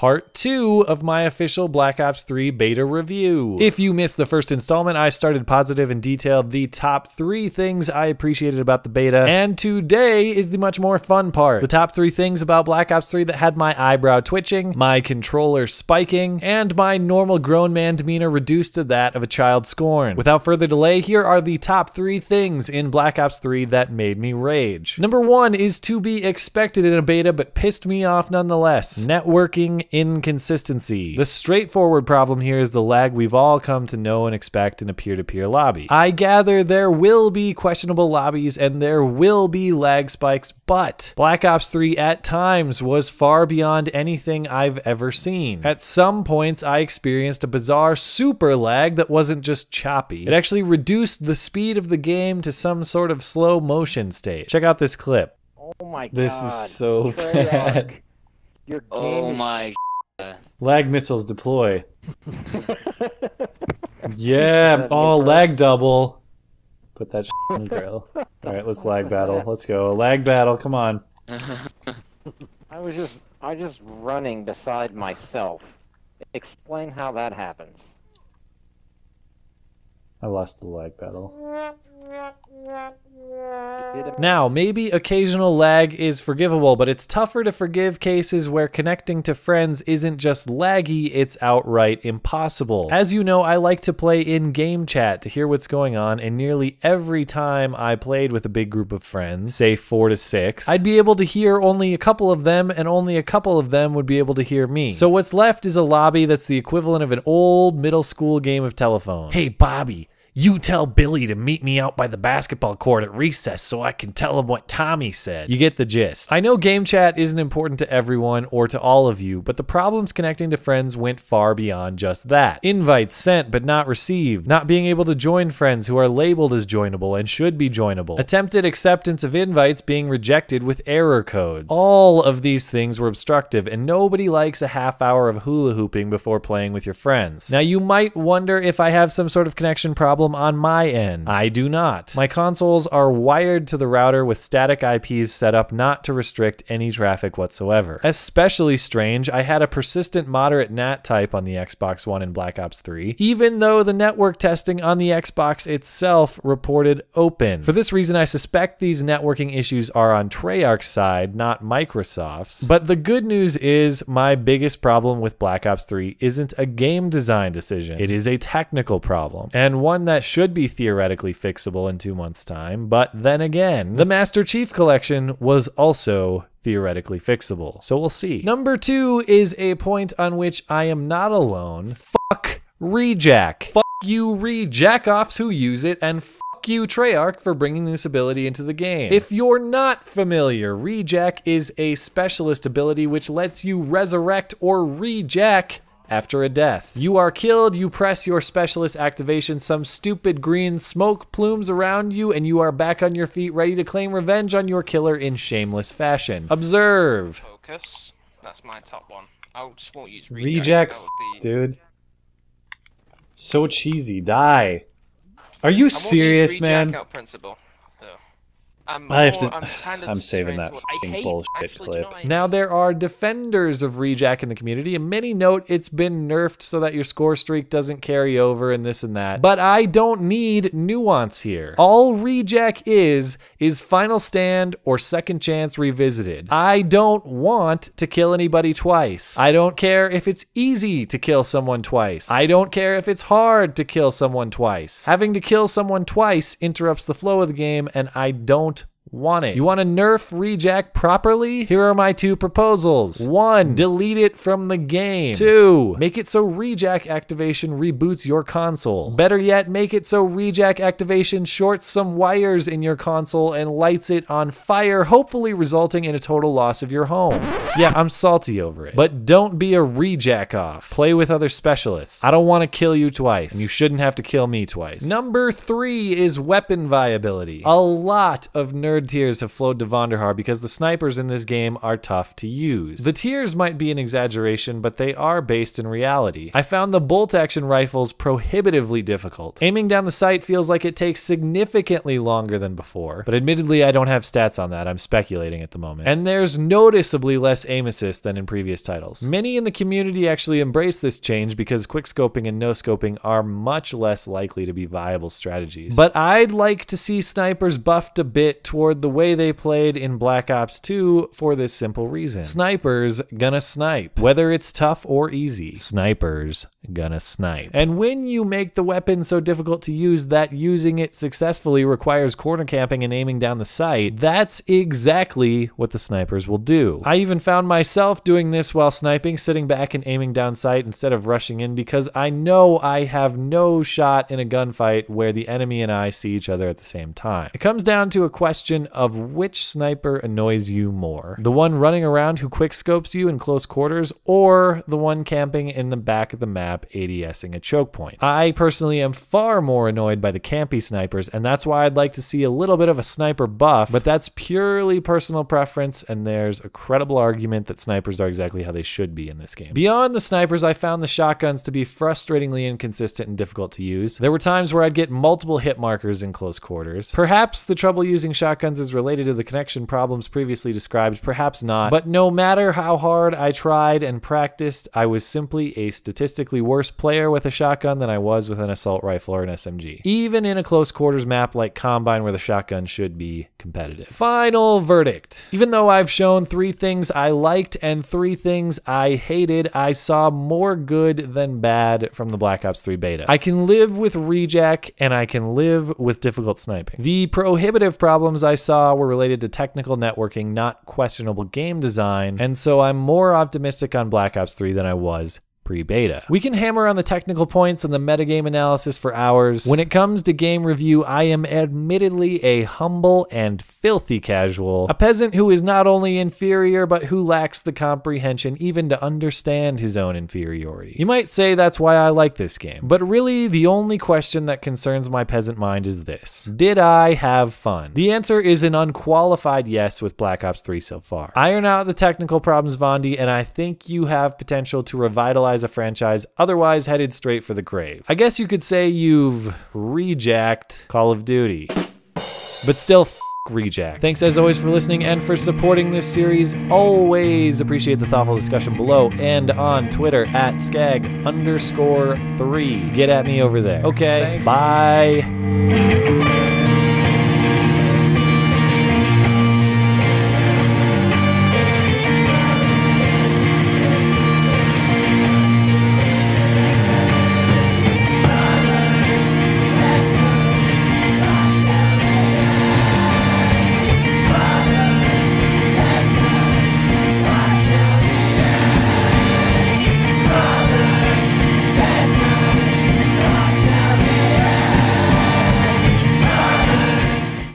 part 2 of my official Black Ops 3 beta review. If you missed the first installment, I started positive and detailed the top 3 things I appreciated about the beta, and today is the much more fun part. The top 3 things about Black Ops 3 that had my eyebrow twitching, my controller spiking, and my normal grown man demeanor reduced to that of a child scorned. Without further delay, here are the top 3 things in Black Ops 3 that made me rage. Number 1 is to be expected in a beta, but pissed me off nonetheless. Networking inconsistency. The straightforward problem here is the lag we've all come to know and expect in a peer-to-peer lobby. I gather there will be questionable lobbies and there will be lag spikes, but Black Ops 3 at times was far beyond anything I've ever seen. At some points, I experienced a bizarre super lag that wasn't just choppy. It actually reduced the speed of the game to some sort of slow motion state. Check out this clip. Oh my god. This is so bad. Oh my god. Lag missiles deploy. Yeah, oh, lag double. Put that shit on the grill. Alright, let's lag battle. Let's go. Lag battle, come on. I was just running beside myself. Explain how that happens. I lost the lag battle. Now, maybe occasional lag is forgivable, but it's tougher to forgive cases where connecting to friends isn't just laggy, it's outright impossible. As you know, I like to play in-game chat to hear what's going on, and nearly every time I played with a big group of friends, say 4 to 6, I'd be able to hear only a couple of them, and only a couple of them would be able to hear me. So what's left is a lobby that's the equivalent of an old middle school game of telephone. Hey, Bobby. You tell Billy to meet me out by the basketball court at recess so I can tell him what Tommy said. You get the gist. I know game chat isn't important to everyone or to all of you, but the problems connecting to friends went far beyond just that. Invites sent but not received. Not being able to join friends who are labeled as joinable and should be joinable. Attempted acceptance of invites being rejected with error codes. All of these things were obstructive, and nobody likes a half hour of hula hooping before playing with your friends. Now you might wonder if I have some sort of connection problem on my end. I do not. My consoles are wired to the router with static IPs set up not to restrict any traffic whatsoever. Especially strange, I had a persistent moderate NAT type on the Xbox One in Black Ops 3, even though the network testing on the Xbox itself reported open. For this reason, I suspect these networking issues are on Treyarch's side, not Microsoft's. But the good news is my biggest problem with Black Ops 3 isn't a game design decision. It is a technical problem, and one that should be theoretically fixable in 2 months' time, but then again, the Master Chief Collection was also theoretically fixable, so we'll see. Number 2 is a point on which I am not alone. Fuck Rejack. Fuck you Rejack-offs who use it, and fuck you Treyarch for bringing this ability into the game. If you're not familiar, Rejack is a specialist ability which lets you resurrect or rejack after a death. You are killed, you press your specialist activation, some stupid green smoke plumes around you, and you are back on your feet ready to claim revenge on your killer in shameless fashion. Observe. Focus. That's my top one. I just won't use Rejack. Dude. So cheesy. Die. Are you serious, man? Principle. I'm saving that fucking bullshit clip. Now, there are defenders of Rejack in the community, and many note it's been nerfed so that your score streak doesn't carry over and this and that. But I don't need nuance here. All Rejack is final stand or second chance revisited. I don't want to kill anybody twice. I don't care if it's easy to kill someone twice. I don't care if it's hard to kill someone twice. Having to kill someone twice interrupts the flow of the game, and I don't want it. You want to nerf Rejack properly? Here are my 2 proposals. 1, delete it from the game. 2, make it so Rejack activation reboots your console. Better yet, make it so Rejack activation shorts some wires in your console and lights it on fire, hopefully resulting in a total loss of your home. Yeah, I'm salty over it. But don't be a Rejack off. Play with other specialists. I don't want to kill you twice, and you shouldn't have to kill me twice. Number 3 is weapon viability. A lot of nerds standard tiers have flowed to Vonderhaar because the snipers in this game are tough to use. The tiers might be an exaggeration, but they are based in reality. I found the bolt-action rifles prohibitively difficult. Aiming down the sight feels like it takes significantly longer than before, but admittedly I don't have stats on that, I'm speculating at the moment. And there's noticeably less aim assist than in previous titles. Many in the community actually embrace this change because quickscoping and no-scoping are much less likely to be viable strategies. But I'd like to see snipers buffed a bit toward the way they played in Black Ops 2 for this simple reason. Snipers gonna snipe, whether it's tough or easy. Snipers gonna snipe. And when you make the weapon so difficult to use that using it successfully requires corner camping and aiming down the sight, that's exactly what the snipers will do. I even found myself doing this while sniping, sitting back and aiming down sight instead of rushing in because I know I have no shot in a gunfight where the enemy and I see each other at the same time. It comes down to a question of which sniper annoys you more. The one running around who quickscopes you in close quarters, or the one camping in the back of the map ADSing a choke point. I personally am far more annoyed by the campy snipers, and that's why I'd like to see a little bit of a sniper buff, but that's purely personal preference, and there's a credible argument that snipers are exactly how they should be in this game. Beyond the snipers, I found the shotguns to be frustratingly inconsistent and difficult to use. There were times where I'd get multiple hit markers in close quarters. Perhaps the trouble using shotguns is related to the connection problems previously described, perhaps not, but no matter how hard I tried and practiced, I was simply a statistically worse player with a shotgun than I was with an assault rifle or an SMG. Even in a close quarters map like Combine where the shotgun should be competitive. Final verdict. Even though I've shown 3 things I liked and 3 things I hated, I saw more good than bad from the Black Ops 3 beta. I can live with rejack and I can live with difficult sniping. The prohibitive problems I saw were related to technical networking, not questionable game design, and so I'm more optimistic on Black Ops 3 than I was pre-beta. We can hammer on the technical points and the metagame analysis for hours. When it comes to game review, I am admittedly a humble and filthy casual, a peasant who is not only inferior, but who lacks the comprehension even to understand his own inferiority. You might say that's why I like this game, but really the only question that concerns my peasant mind is this: did I have fun? The answer is an unqualified yes with Black Ops 3 so far. Iron out the technical problems, Vondi, and I think you have potential to revitalize a franchise otherwise headed straight for the grave. I guess you could say you've rejacked Call of Duty, but still rejack. Thanks as always for listening and for supporting this series. Always appreciate the thoughtful discussion below and on Twitter at skag_3. Get at me over there. Okay, thanks. Bye.